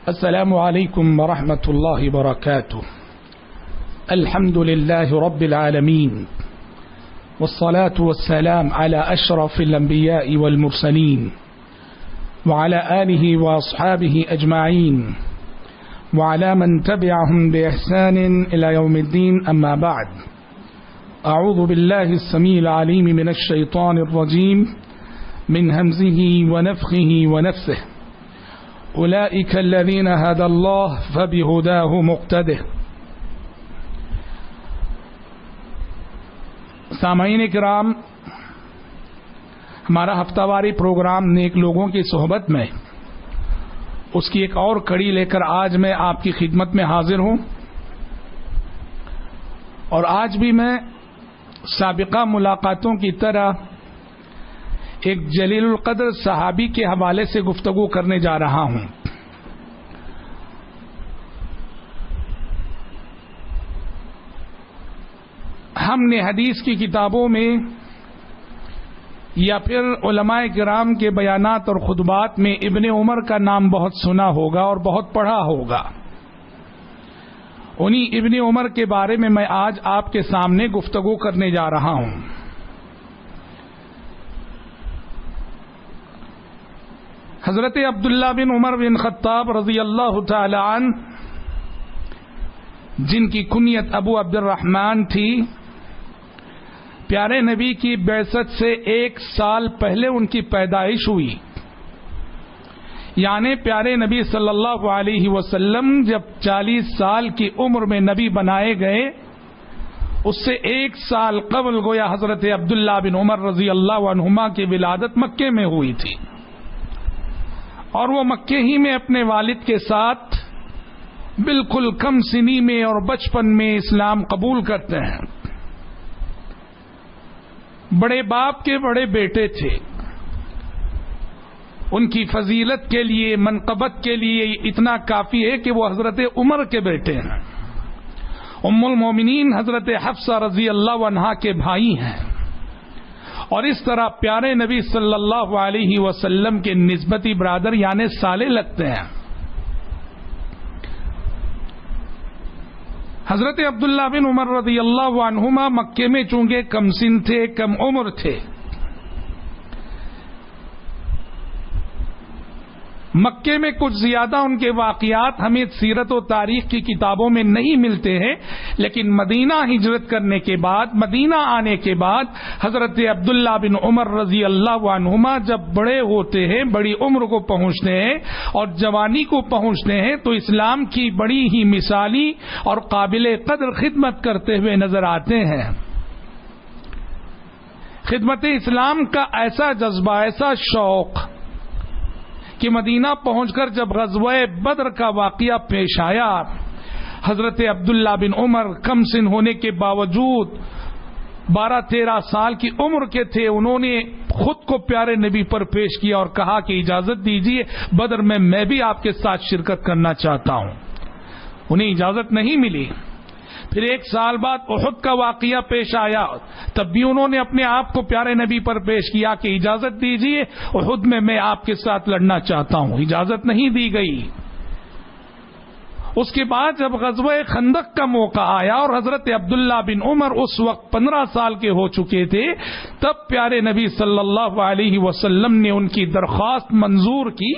السلام علیکم ورحمۃ اللہ وبرکاتہ. الحمد للہ رب العالمین والصلاة والسلام على اشرف الانبیاء والمرسلین وعلى آلہ واصحابہ اجمعین وعلى من تبعهم بإحسان الى يوم الدین. اما بعد، اعوذ باللہ السمیع العلیم من الشیطان الرجیم من همزه ونفخه ونفثه. اولئک الذین هدی اللہ فبہداہ مقتدہ. سامعین کرام، ہمارا ہفتہ واری پروگرام نیک لوگوں کی صحبت میں اس کی ایک اور کڑی لے کر آج میں آپ کی خدمت میں حاضر ہوں. اور آج بھی میں سابقہ ملاقاتوں کی طرح ایک جلیل القدر صحابی کے حوالے سے گفتگو کرنے جا رہا ہوں. ہم نے حدیث کی کتابوں میں یا پھر علماء کرام کے بیانات اور خطبات میں ابن عمر کا نام بہت سنا ہوگا اور بہت پڑھا ہوگا. انہی ابن عمر کے بارے میں آج آپ کے سامنے گفتگو کرنے جا رہا ہوں. حضرت عبداللہ بن عمر بن خطاب رضی اللہ تعالی عنہ، جن کی کنیت ابو عبد الرحمن تھی، پیارے نبی کی بعثت سے 1 سال پہلے ان کی پیدائش ہوئی. یعنی پیارے نبی صلی اللہ علیہ وسلم جب 40 سال کی عمر میں نبی بنائے گئے، اس سے 1 سال قبل گویا حضرت عبداللہ بن عمر رضی اللہ عنہما کی ولادت مکے میں ہوئی تھی. اور وہ مکے ہی میں اپنے والد کے ساتھ بالکل کم سنی میں اور بچپن میں اسلام قبول کرتے ہیں. بڑے باپ کے بڑے بیٹے تھے. ان کی فضیلت کے لیے، منقبت کے لیے اتنا کافی ہے کہ وہ حضرت عمر کے بیٹے ہیں. ام المومنین حضرت حفصہ رضی اللہ عنہا کے بھائی ہیں. اور اس طرح پیارے نبی صلی اللہ علیہ وسلم کے نسبتی برادر یعنی سالے لگتے ہیں. حضرت عبداللہ بن عمر رضی اللہ عنہما مکے میں چونکہ کم سن تھے، کم عمر تھے، مکے میں کچھ زیادہ ان کے واقعات ہمیں سیرت و تاریخ کی کتابوں میں نہیں ملتے ہیں. لیکن مدینہ ہجرت کرنے کے بعد، مدینہ آنے کے بعد حضرت عبداللہ بن عمر رضی اللہ عنہما جب بڑے ہوتے ہیں، بڑی عمر کو پہنچتے ہیں اور جوانی کو پہنچتے ہیں، تو اسلام کی بڑی ہی مثالی اور قابل قدر خدمت کرتے ہوئے نظر آتے ہیں. خدمت اسلام کا ایسا جذبہ، ایسا شوق کہ مدینہ پہنچ کر جب غزوہ بدر کا واقعہ پیش آیا، حضرت عبداللہ بن عمر کم سن ہونے کے باوجود 12-13 سال کی عمر کے تھے. انہوں نے خود کو پیارے نبی پر پیش کیا اور کہا کہ اجازت دیجیے، بدر میں بھی آپ کے ساتھ شرکت کرنا چاہتا ہوں. انہیں اجازت نہیں ملی. پھر 1 سال بعد احد کا واقعہ پیش آیا، تب بھی انہوں نے اپنے آپ کو پیارے نبی پر پیش کیا کہ اجازت دیجیے، احد میں آپ کے ساتھ لڑنا چاہتا ہوں. اجازت نہیں دی گئی. اس کے بعد جب غزوہ خندق کا موقع آیا اور حضرت عبداللہ بن عمر اس وقت 15 سال کے ہو چکے تھے، تب پیارے نبی صلی اللہ علیہ وسلم نے ان کی درخواست منظور کی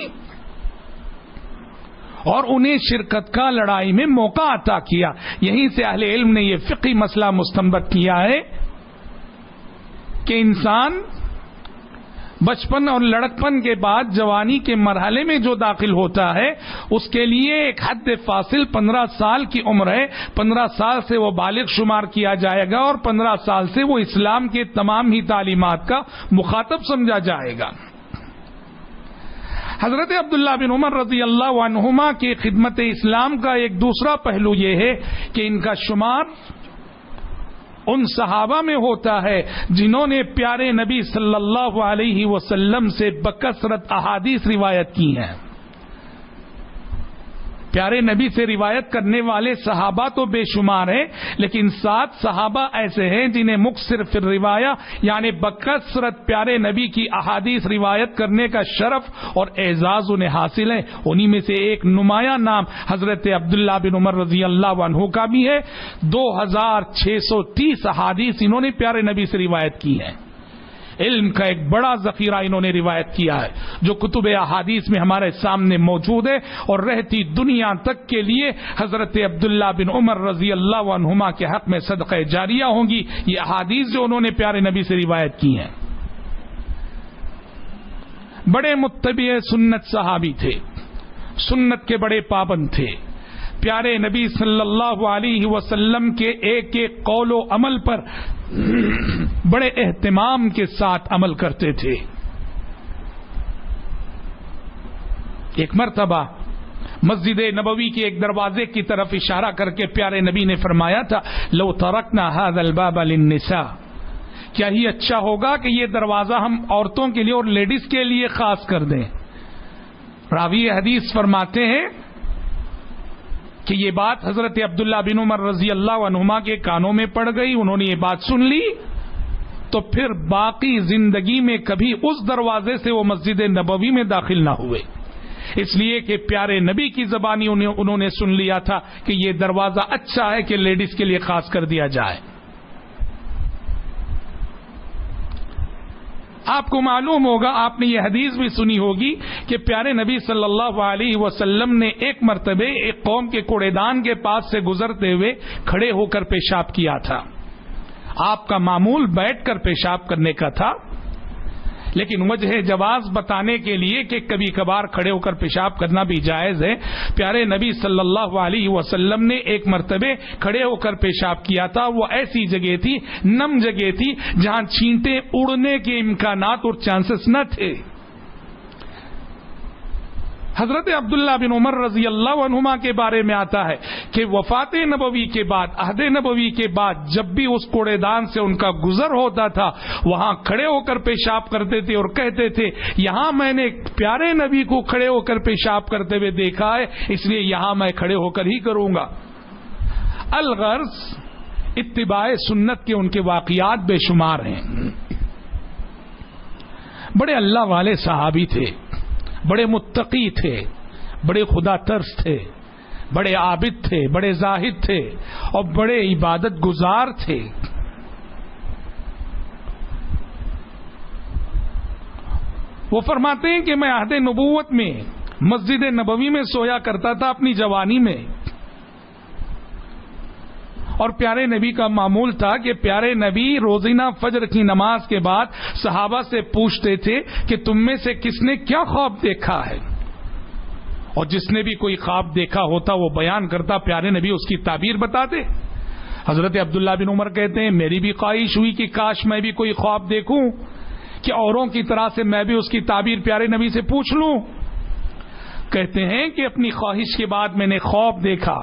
اور انہیں شرکت کا لڑائی میں موقع عطا کیا. یہیں سے اہل علم نے یہ فقہی مسئلہ مستنبط کیا ہے کہ انسان بچپن اور لڑکپن کے بعد جوانی کے مرحلے میں جو داخل ہوتا ہے، اس کے لیے ایک حد فاصل 15 سال کی عمر ہے. 15 سال سے وہ بالغ شمار کیا جائے گا اور 15 سال سے وہ اسلام کے تمام ہی تعلیمات کا مخاطب سمجھا جائے گا. حضرت عبداللہ بن عمر رضی اللہ عنہما کی خدمت اسلام کا ایک دوسرا پہلو یہ ہے کہ ان کا شمار ان صحابہ میں ہوتا ہے جنہوں نے پیارے نبی صلی اللہ علیہ وسلم سے بکثرت احادیث روایت کی ہیں. پیارے نبی سے روایت کرنے والے صحابہ تو بے شمار ہیں، لیکن 7 صحابہ ایسے ہیں جنہیں مکثر فی الروایہ یعنی بکثرت پیارے نبی کی احادیث روایت کرنے کا شرف اور اعزاز انہیں حاصل ہے۔ انہی میں سے ایک نمایاں نام حضرت عبداللہ بن عمر رضی اللہ عنہ کا بھی ہے۔ 2630 احادیث انہوں نے پیارے نبی سے روایت کی ہیں۔ علم کا ایک بڑا ذخیرہ انہوں نے روایت کیا ہے جو کتب احادیث میں ہمارے سامنے موجود ہے، اور رہتی دنیا تک کے لیے حضرت عبداللہ بن عمر رضی اللہ عنہما کے حق میں صدقہ جاریہ ہوں گی یہ احادیث جو انہوں نے پیارے نبی سے روایت کی ہیں۔ بڑے متبع سنت صحابی تھے، سنت کے بڑے پابند تھے، پیارے نبی صلی اللہ علیہ وسلم کے ایک ایک قول و عمل پر بڑے اہتمام کے ساتھ عمل کرتے تھے۔ ایک مرتبہ مسجد نبوی کے ایک دروازے کی طرف اشارہ کر کے پیارے نبی نے فرمایا تھا لو ترکنا هذا الباب للنساء، کیا ہی اچھا ہوگا کہ یہ دروازہ ہم عورتوں کے لیے اور لیڈیز کے لیے خاص کر دیں۔ راوی حدیث فرماتے ہیں کہ یہ بات حضرت عبداللہ بن عمر رضی اللہ عنہما کے کانوں میں پڑ گئی، انہوں نے یہ بات سن لی تو پھر باقی زندگی میں کبھی اس دروازے سے وہ مسجد نبوی میں داخل نہ ہوئے، اس لیے کہ پیارے نبی کی زبانی انہوں نے سن لیا تھا کہ یہ دروازہ اچھا ہے کہ لیڈیز کے لیے خاص کر دیا جائے۔ آپ کو معلوم ہوگا، آپ نے یہ حدیث بھی سنی ہوگی کہ پیارے نبی صلی اللہ علیہ وسلم نے ایک مرتبہ ایک قوم کے کوڑے دان کے پاس سے گزرتے ہوئے کھڑے ہو کر پیشاب کیا تھا۔ آپ کا معمول بیٹھ کر پیشاب کرنے کا تھا، لیکن وجہ جواز بتانے کے لیے کہ کبھی کبھار کھڑے ہو کر پیشاب کرنا بھی جائز ہے، پیارے نبی صلی اللہ علیہ وسلم نے ایک مرتبہ کھڑے ہو کر پیشاب کیا تھا۔ وہ ایسی جگہ تھی، نم جگہ تھی، جہاں چھینٹیں اڑنے کے امکانات اور چانسز نہ تھے۔ حضرت عبداللہ بن عمر رضی اللہ عنہما کے بارے میں آتا ہے کہ وفات نبوی کے بعد، عہد نبوی کے بعد جب بھی اس کوڑے دان سے ان کا گزر ہوتا تھا وہاں کھڑے ہو کر پیشاب کرتے تھے اور کہتے تھے یہاں میں نے پیارے نبی کو کھڑے ہو کر پیشاب کرتے ہوئے دیکھا ہے، اس لیے یہاں میں کھڑے ہو کر ہی کروں گا۔ الغرض اتباع سنت کے ان کے واقعات بے شمار ہیں۔ بڑے اللہ والے صحابی تھے، بڑے متقی تھے، بڑے خدا ترس تھے، بڑے عابد تھے، بڑے زاہد تھے اور بڑے عبادت گزار تھے۔ وہ فرماتے ہیں کہ میں عہد نبوت میں مسجد نبوی میں سویا کرتا تھا اپنی جوانی میں، اور پیارے نبی کا معمول تھا کہ پیارے نبی روزانہ فجر کی نماز کے بعد صحابہ سے پوچھتے تھے کہ تم میں سے کس نے کیا خواب دیکھا ہے، اور جس نے بھی کوئی خواب دیکھا ہوتا وہ بیان کرتا، پیارے نبی اس کی تعبیر بتاتے۔ حضرت عبداللہ بن عمر کہتے ہیں میری بھی خواہش ہوئی کہ کاش میں بھی کوئی خواب دیکھوں کہ اوروں کی طرح سے میں بھی اس کی تعبیر پیارے نبی سے پوچھ لوں۔ کہتے ہیں کہ اپنی خواہش کے بعد میں نے خواب دیکھا،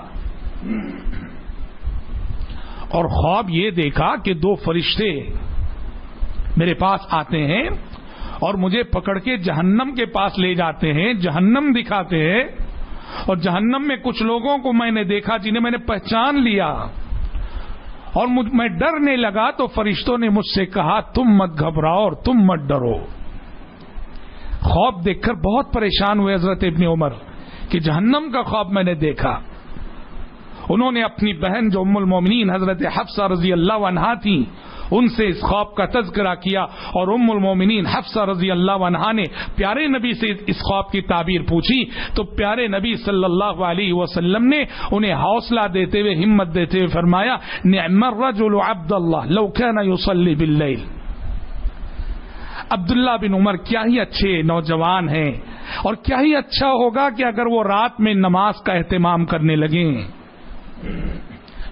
اور خواب یہ دیکھا کہ 2 فرشتے میرے پاس آتے ہیں اور مجھے پکڑ کے جہنم کے پاس لے جاتے ہیں، جہنم دکھاتے ہیں، اور جہنم میں کچھ لوگوں کو میں نے دیکھا جنہیں میں نے پہچان لیا، اور میں ڈرنے لگا تو فرشتوں نے مجھ سے کہا تم مت گھبراؤ اور تم مت ڈرو۔ خواب دیکھ کر بہت پریشان ہوئے حضرت ابن عمر کہ جہنم کا خواب میں نے دیکھا۔ انہوں نے اپنی بہن جو ام المومنین حضرت حفصہ رضی اللہ عنہا تھیں ان سے اس خواب کا تذکرہ کیا، اور ام المومنین حفصہ رضی اللہ عنہا نے پیارے نبی سے اس خواب کی تعبیر پوچھی تو پیارے نبی صلی اللہ علیہ وسلم نے انہیں حوصلہ دیتے ہوئے، ہمت دیتے ہوئے فرمایا نعم الرجل عبد اللہ لو کان یصلی باللیل۔ عبداللہ بن عمر کیا ہی اچھے نوجوان ہیں، اور کیا ہی اچھا ہوگا کہ اگر وہ رات میں نماز کا اہتمام کرنے لگیں،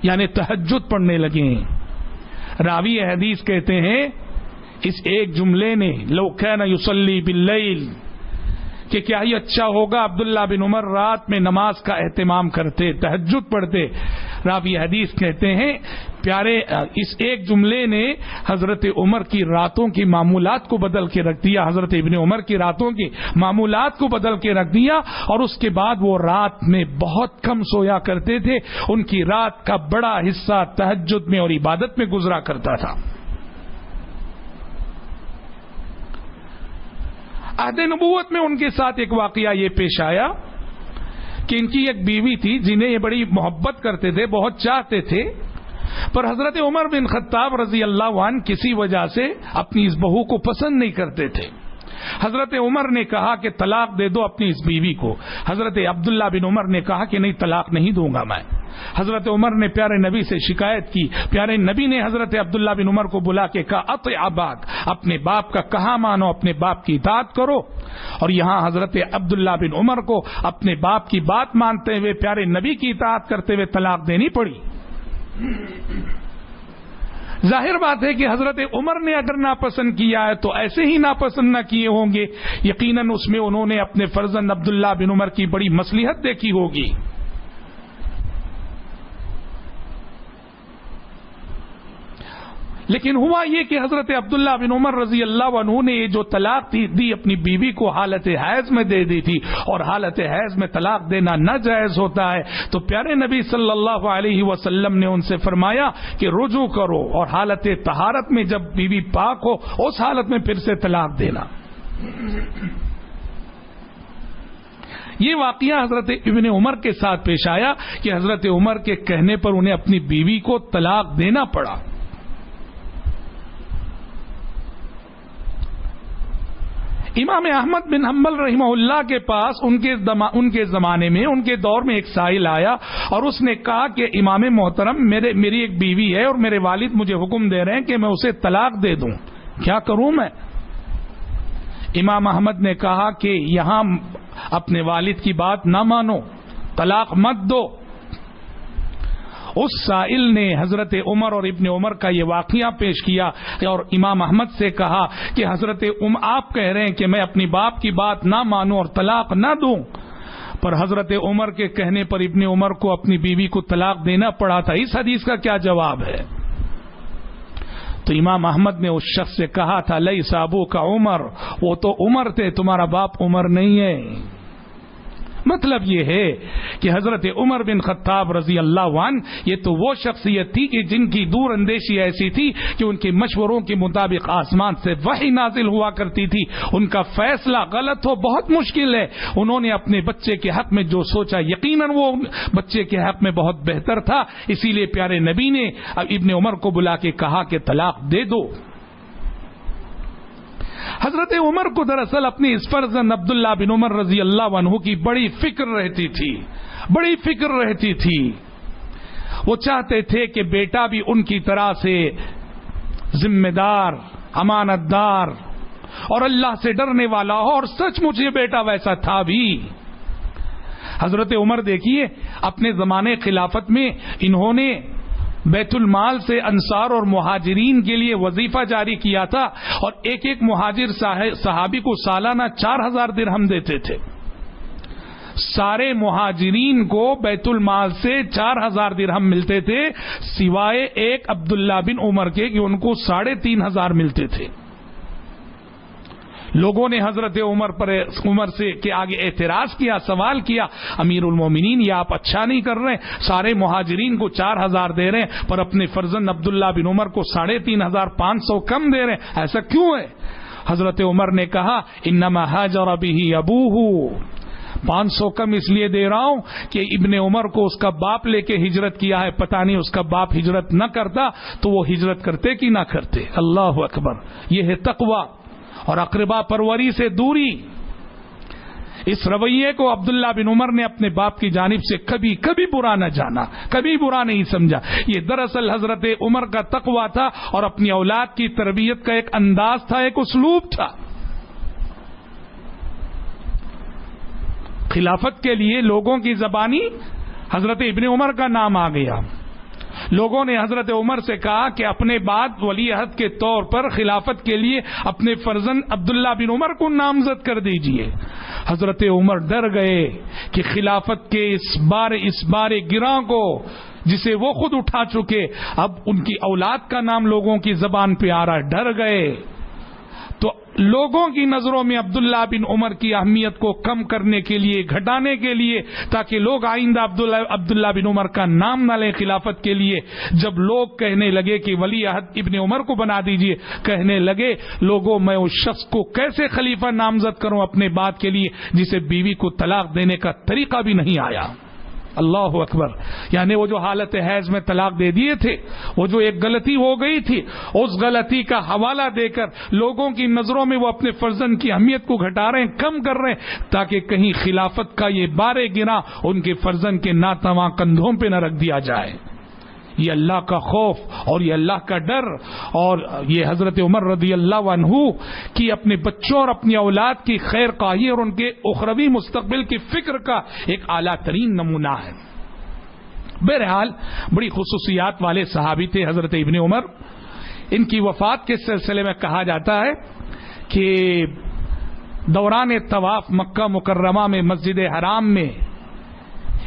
یعنی تہجد پڑھنے لگیں۔ راوی حدیث کہتے ہیں اس ایک جملے نے لو کان یصلی باللیل کہ کیا ہی اچھا ہوگا عبداللہ بن عمر رات میں نماز کا اہتمام کرتے، تہجد پڑھتے۔ راوی حدیث کہتے ہیں پیارے اس ایک جملے نے حضرت عمر کی راتوں کی معمولات کو بدل کے رکھ دیا. حضرت ابن عمر کی راتوں کی معمولات کو بدل کے رکھ دیا, اور اس کے بعد وہ رات میں بہت کم سویا کرتے تھے. ان کی رات کا بڑا حصہ تہجد میں اور عبادت میں گزرا کرتا تھا. عہد نبوت میں ان کے ساتھ ایک واقعہ یہ پیش آیا کہ ان کی ایک بیوی تھی جنہیں یہ بڑی محبت کرتے تھے, بہت چاہتے تھے, پر حضرت عمر بن خطاب رضی اللہ عنہ کسی وجہ سے اپنی اس بہو کو پسند نہیں کرتے تھے. حضرت عمر نے کہا کہ طلاق دے دو اپنی اس بیوی کو. حضرت عبداللہ بن عمر نے کہا کہ نہیں, طلاق نہیں دوں گا میں. حضرت عمر نے پیارے نبی سے شکایت کی. پیارے نبی نے حضرت عبداللہ بن عمر کو بلا کے کہا اطع اباک, اپنے باپ کا کہا مانو, اپنے باپ کی اطاعت کرو. اور یہاں حضرت عبداللہ بن عمر کو اپنے باپ کی بات مانتے ہوئے پیارے نبی کی اطاعت کرتے ہوئے طلاق دینی پڑی. ظاہر بات ہے کہ حضرت عمر نے اگر ناپسند کیا ہے تو ایسے ہی ناپسند نہ کیے ہوں گے, یقیناً اس میں انہوں نے اپنے فرزند عبداللہ بن عمر کی بڑی مصلحت دیکھی ہوگی. لیکن ہوا یہ کہ حضرت عبداللہ بن عمر رضی اللہ عنہ نے جو طلاق دی اپنی بیوی کو حالت حیض میں دے دی تھی, اور حالت حیض میں طلاق دینا ناجائز ہوتا ہے. تو پیارے نبی صلی اللہ علیہ وسلم نے ان سے فرمایا کہ رجوع کرو, اور حالت طہارت میں جب بیوی پاک ہو اس حالت میں پھر سے طلاق دینا. یہ واقعہ حضرت ابن عمر کے ساتھ پیش آیا کہ حضرت عمر کے کہنے پر انہیں اپنی بیوی کو طلاق دینا پڑا. امام احمد بن حنبل رحمہ اللہ کے پاس ان کے زمانے میں, ان کے دور میں ایک سائل آیا اور اس نے کہا کہ امام محترم میری ایک بیوی ہے اور میرے والد مجھے حکم دے رہے ہیں کہ میں اسے طلاق دے دوں, کیا کروں میں؟ امام احمد نے کہا کہ یہاں اپنے والد کی بات نہ مانو, طلاق مت دو. اس سائل نے حضرت عمر اور ابن عمر کا یہ واقعہ پیش کیا اور امام احمد سے کہا کہ حضرت آپ کہہ رہے ہیں کہ میں اپنی باپ کی بات نہ مانوں اور طلاق نہ دوں, پر حضرت عمر کے کہنے پر ابن عمر کو اپنی بیوی کو طلاق دینا پڑا تھا. اس حدیث کا کیا جواب ہے؟ تو امام احمد نے اس شخص سے کہا تھا لیس ابوک عمر, وہ تو عمر تھے, تمہارا باپ عمر نہیں ہے. مطلب یہ ہے کہ حضرت عمر بن خطاب رضی اللہ عنہ یہ تو وہ شخصیت تھی کہ جن کی دور اندیشی ایسی تھی کہ ان کے مشوروں کے مطابق آسمان سے وحی نازل ہوا کرتی تھی. ان کا فیصلہ غلط ہو بہت مشکل ہے. انہوں نے اپنے بچے کے حق میں جو سوچا یقیناً وہ بچے کے حق میں بہت بہتر تھا. اسی لیے پیارے نبی نے ابن عمر کو بلا کے کہا کہ طلاق دے دو. حضرت عمر کو دراصل اپنی اس فرزند عبداللہ بن عمر رضی اللہ عنہ کی بڑی فکر رہتی تھی. وہ چاہتے تھے کہ بیٹا بھی ان کی طرح سے ذمہ دار, امانت دار اور اللہ سے ڈرنے والا ہو, اور سچ مچ یہ بیٹا ویسا تھا بھی. حضرت عمر دیکھیے اپنے زمانے خلافت میں انہوں نے بیت المال سے انصار اور مہاجرین کے لیے وظیفہ جاری کیا تھا, اور ایک ایک مہاجر صحابی کو سالانہ 4000 درہم دیتے تھے. سارے مہاجرین کو بیت المال سے 4000 درہم ملتے تھے, سوائے ایک عبداللہ بن عمر کے کہ ان کو 3500 ملتے تھے. لوگوں نے حضرت عمر سے کے آگے اعتراض کیا, سوال کیا, امیر المومنین یہ آپ اچھا نہیں کر رہے, سارے مہاجرین کو 4000 دے رہے ہیں پر اپنے فرزند عبداللہ بن عمر کو 3500 کم دے رہے ہیں, ایسا کیوں ہے؟ حضرت عمر نے کہا انما ہاجر بہ ابوہ, 500 کم اس لیے دے رہا ہوں کہ ابن عمر کو اس کا باپ لے کے ہجرت کیا ہے, پتہ نہیں اس کا باپ ہجرت نہ کرتا تو وہ ہجرت کرتے کہ نہ کرتے. اللہ اکبر, یہ ہے تقوی اور اقربا پروری سے دوری. اس رویے کو عبداللہ بن عمر نے اپنے باپ کی جانب سے کبھی برا نہ جانا, کبھی برا نہیں سمجھا. یہ دراصل حضرت عمر کا تقوی تھا اور اپنی اولاد کی تربیت کا ایک انداز تھا, ایک اسلوب تھا. خلافت کے لیے لوگوں کی زبانی حضرت ابن عمر کا نام آ گیا. لوگوں نے حضرت عمر سے کہا کہ اپنے بعد ولی عہد کے طور پر خلافت کے لیے اپنے فرزند عبداللہ بن عمر کو نامزد کر دیجئے. حضرت عمر ڈر گئے کہ خلافت کے اس بار گراں کو جسے وہ خود اٹھا چکے، اب ان کی اولاد کا نام لوگوں کی زبان پہ آ رہا، ڈر گئے۔ تو لوگوں کی نظروں میں عبداللہ بن عمر کی اہمیت کو کم کرنے کے لیے، گھٹانے کے لیے، تاکہ لوگ آئندہ عبداللہ بن عمر کا نام نہ لیں خلافت کے لیے، جب لوگ کہنے لگے کہ ولی عہد ابن عمر کو بنا دیجئے، کہنے لگے لوگوں میں اس شخص کو کیسے خلیفہ نامزد کروں اپنے بات کے لیے جسے بیوی کو طلاق دینے کا طریقہ بھی نہیں آیا۔ اللہ اکبر، یعنی وہ جو حالت حیض میں طلاق دے دیے تھے، وہ جو ایک غلطی ہو گئی تھی، اس غلطی کا حوالہ دے کر لوگوں کی نظروں میں وہ اپنے فرزند کی اہمیت کو گھٹا رہے ہیں، کم کر رہے ہیں، تاکہ کہیں خلافت کا یہ بار گراں ان کے فرزند کے ناتواں کندھوں پہ نہ رکھ دیا جائے۔ یہ اللہ کا خوف اور یہ اللہ کا ڈر، اور یہ حضرت عمر رضی اللہ عنہ کی اپنے بچوں اور اپنی اولاد کی خیر خواہی اور ان کے اخروی مستقبل کی فکر کا ایک اعلیٰ ترین نمونہ ہے۔ بہرحال بڑی خصوصیات والے صحابی تھے حضرت ابن عمر۔ ان کی وفات کے سلسلے میں کہا جاتا ہے کہ دوران طواف مکہ مکرمہ میں مسجد حرام میں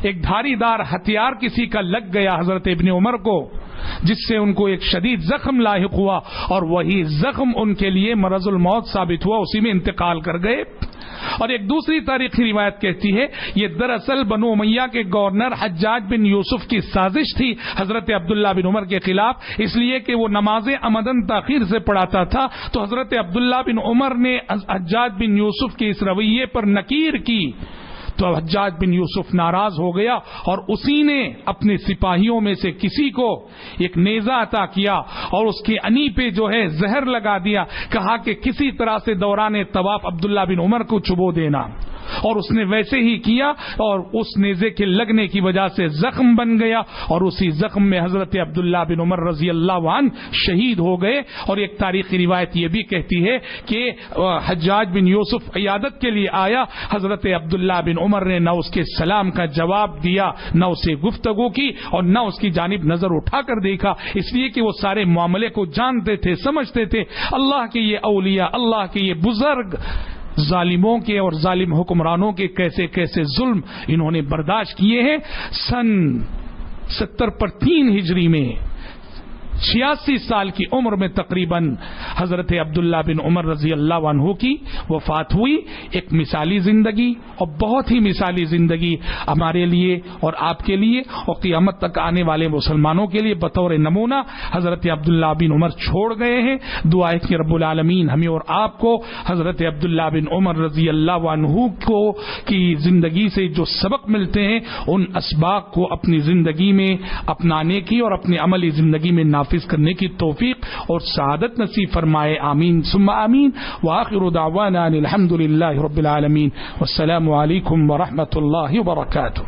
ایک دھاری دار ہتھیار کسی کا لگ گیا حضرت ابن عمر کو، جس سے ان کو ایک شدید زخم لاحق ہوا، اور وہی زخم ان کے لیے مرض الموت ثابت ہوا، اسی میں انتقال کر گئے۔ اور ایک دوسری تاریخی روایت کہتی ہے یہ دراصل بنو امیہ کے گورنر حجاج بن یوسف کی سازش تھی حضرت عبداللہ بن عمر کے خلاف، اس لیے کہ وہ نمازیں عمدن تاخیر سے پڑھاتا تھا، تو حضرت عبداللہ بن عمر نے حجاج بن یوسف کے اس رویے پر نکیر کی، تو حجاج بن یوسف ناراض ہو گیا، اور اسی نے اپنے سپاہیوں میں سے کسی کو ایک نیزہ عطا کیا اور اس کی انی پہ جو ہے زہر لگا دیا، کہا کہ کسی طرح سے دوران طواف عبداللہ بن عمر کو چبو دینا، اور اس نے ویسے ہی کیا، اور اس نیزے کے لگنے کی وجہ سے زخم بن گیا، اور اسی زخم میں حضرت عبداللہ بن عمر رضی اللہ عنہ شہید ہو گئے۔ اور ایک تاریخی روایت یہ بھی کہتی ہے کہ حجاج بن یوسف عیادت کے لیے آیا، حضرت عبداللہ بن عمر نے نہ اس کے سلام کا جواب دیا، نہ اسے گفتگو کی، اور نہ اس کی جانب نظر اٹھا کر دیکھا، اس لیے کہ وہ سارے معاملے کو جانتے تھے، سمجھتے تھے۔ اللہ کے یہ اولیاء، اللہ کے یہ بزرگ، ظالموں کے اور ظالم حکمرانوں کے کیسے کیسے ظلم انہوں نے برداشت کیے ہیں۔ سن 70 پر 3 ہجری میں 86 سال کی عمر میں تقریباً حضرت عبداللہ بن عمر رضی اللہ عنہ کی وفات ہوئی۔ ایک مثالی زندگی، اور بہت ہی مثالی زندگی ہمارے لیے اور آپ کے لیے اور قیامت تک آنے والے مسلمانوں کے لیے بطور نمونہ حضرت عبداللہ بن عمر چھوڑ گئے ہیں۔ دعا ہے کہ رب العالمین ہمیں اور آپ کو حضرت عبداللہ بن عمر رضی اللہ عنہ کو کی زندگی سے جو سبق ملتے ہیں ان اسباق کو اپنی زندگی میں اپنانے کی اور اپنی عملی زندگی میں نافذ کرنے کی توفیق اور سعادت نصیب فرمائے، آمین ثم آمین۔ وآخر دعوانا الحمد للہ رب العالمین، والسلام علیکم ورحمۃ اللہ وبرکاتہ۔